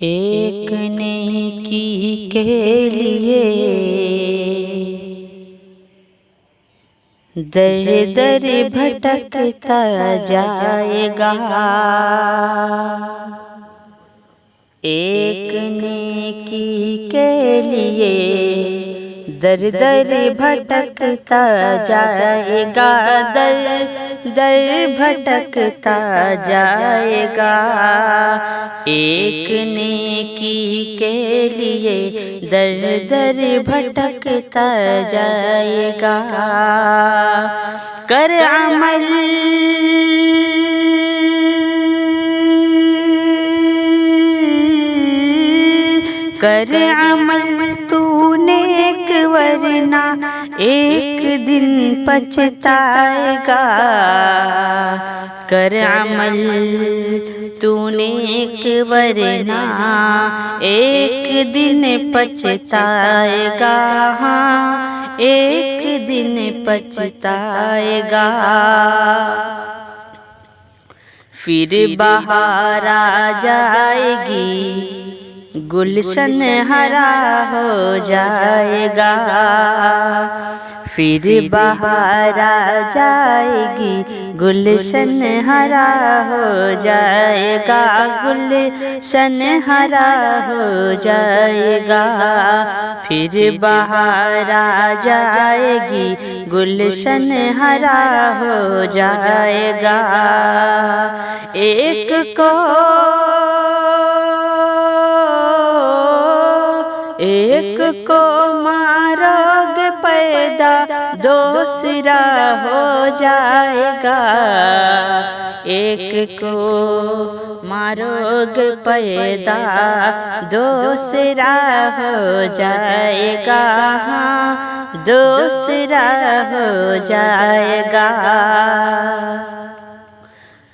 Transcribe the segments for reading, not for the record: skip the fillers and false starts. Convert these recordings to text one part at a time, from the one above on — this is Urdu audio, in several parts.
ایک نیکی کے لیے در در بھٹکتا جائے گا، ایک نیکی کے لیے در در بھٹکتا جائے گا، در در بھٹکتا جائے گا، ایک نیکی کے لیے در در بھٹکتا جائے گا۔ کر عمل کر عمل تو نیک ورنہ ایک دن پچھتائے گا، کر عمل تو نیک ورنہ ایک دن پچھتائے گا، ہاں ایک دن پچھتائے گا۔ پھر بہار آ جائے گی، گلشن ہرا ہو جائے گا، پھر بہار آ جائے گی، گلشن ہرا ہو جائے گا، گلشن ہرا ہو جائے گا، پھر بہار آ جائے گی، گلشن ہرا ہو جائے گا۔ ایک کو مارو گے پیدا دوسرا ہو جائے گا، ایک کو مارو گے پیدا دوسرا ہو جائے گا، ہاں دوسرا ہو جائے گا۔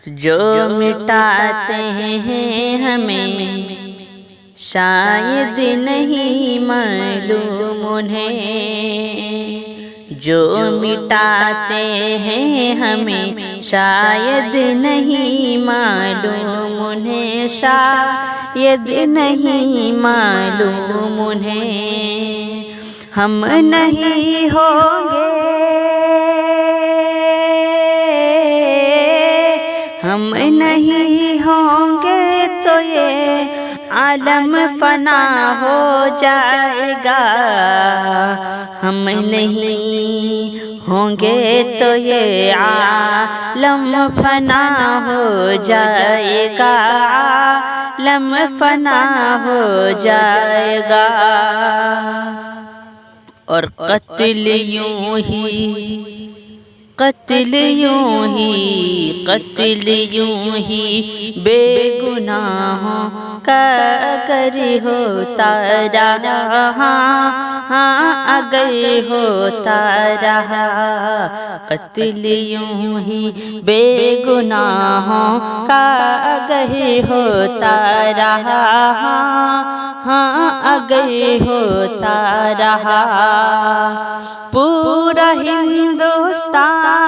جو مٹاتے ہیں ہمیں شاید نہیں معلوم انہیں، جو مٹاتے ہیں ہمیں شاید نہیں معلوم انہیں، شاید نہیں معلوم انہیں، ہم نہیں ہوں گے ہم نہیں ہوں گے تو یہ عالم فنا ہو جائے گا، ہم نہیں ہوں گے تو یہ عالم فنا ہو جائے گا، عالم فنا ہو جائے گا۔ اور قتل یوں ہی قتل یوں ہی بے گناہوں کا اگر ہوتا رہا، ہاں اگر ہوتا رہا، قتل یوں ہی بے گناہوں کا اگر ہوتا رہا، ہاں اگر ہوتا رہا، پورا ہندوستان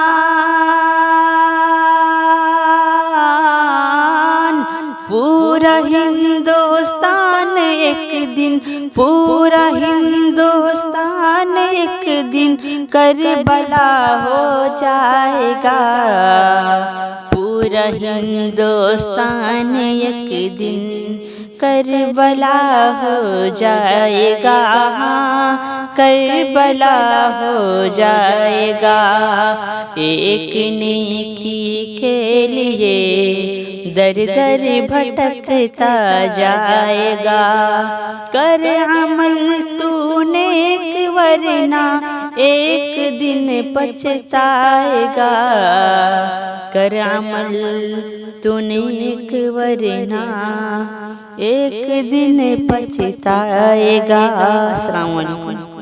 ایک دن، پورا ہندوستان ایک دن کربلا ہو جائے گا، پورا ہندوستان ایک دن کربلا ہو جائے گا، کربلا ہو جائے گا، ایک نیکی کے لیے در در بھٹکتا جائے گا، کر عمل تو نیک ورنہ ایک دن پچھتائے گا، کر عمل تو نیک ورنہ ایک دن پچھتائے گا۔ السلام علیکم۔